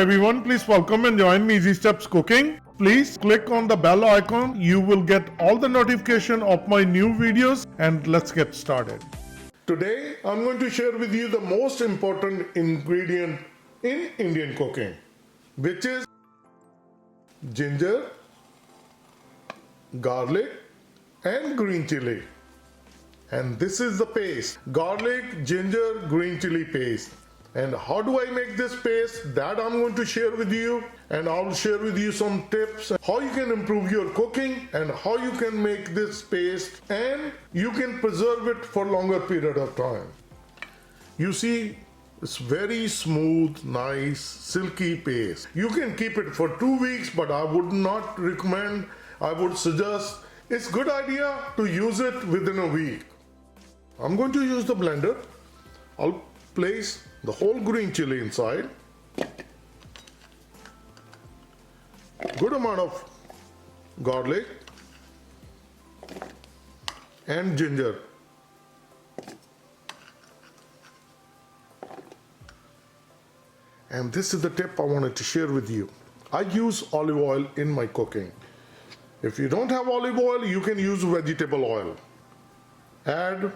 everyone, please welcome and join me Easy Steps Cooking. Please click on the bell icon. You will get all the notification of my new videos, and let's get started. Today I'm going to share with you the most important ingredient in Indian cooking, which is ginger, garlic and green chili. And this is the paste: garlic, ginger, green chili paste. And how do I make this paste? That I'm going to share with you, and I'll share with you some tips how you can improve your cooking and how you can make this paste and you can preserve it for longer period of time. You see, it's very smooth, nice, silky paste. You can keep it for 2 weeks, but I would not recommend. I would suggest it's good idea to use it within a week. I'm going to use the blender. I'll place the whole green chili inside, good amount of garlic and ginger, and this is the tip I wanted to share with you. I use olive oil in my cooking. If you don't have olive oil, you can use vegetable oil. Add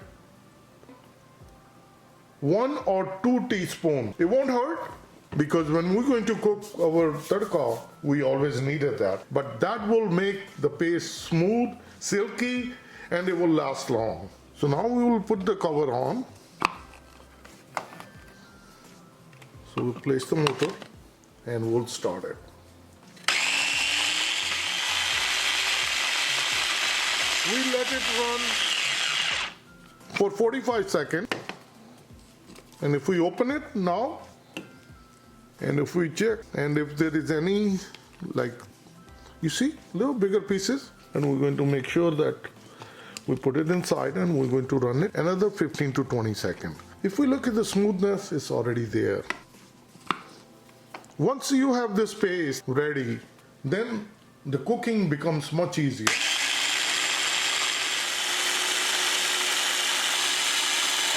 1 or 2 teaspoons. It won't hurt, because when we're going to cook our tadka, we always needed that. But that will make the paste smooth, silky, and it will last long. So now we will put the cover on. So we'll place the motor and we'll start it. We let it run for 45 seconds. And if we open it now, and if we check, and if there is any, like, you see, little bigger pieces, and we're going to make sure that we put it inside and we're going to run it another 15 to 20 seconds. If we look at the smoothness, it's already there. Once you have this paste ready, then the cooking becomes much easier.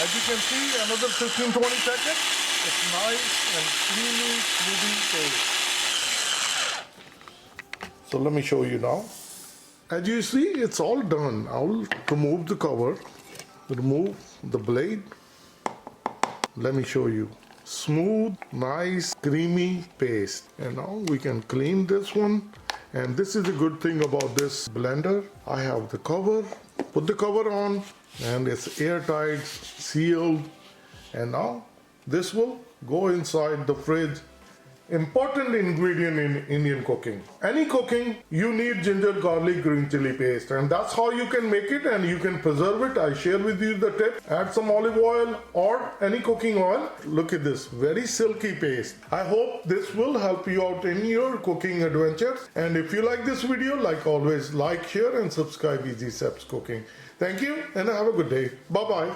As you can see, another 15-20 seconds, it's nice and creamy, smoothie paste. So let me show you now. As you see, it's all done. I'll remove the cover, remove the blade. Let me show you. Smooth, nice, creamy paste. And now we can clean this one. And this is the good thing about this blender. I have the cover. Put the cover on, and it's airtight, sealed, and now this will go inside the fridge. Important ingredient in Indian cooking. Any cooking, you need ginger, garlic, green chili paste, and that's how you can make it and you can preserve it. I share with you the tip. Add some olive oil or any cooking oil. Look at this, very silky paste. I hope this will help you out in your cooking adventures. And if you like this video, like always, like, share and subscribe Easy Steps Cooking. Thank you and have a good day. Bye-bye.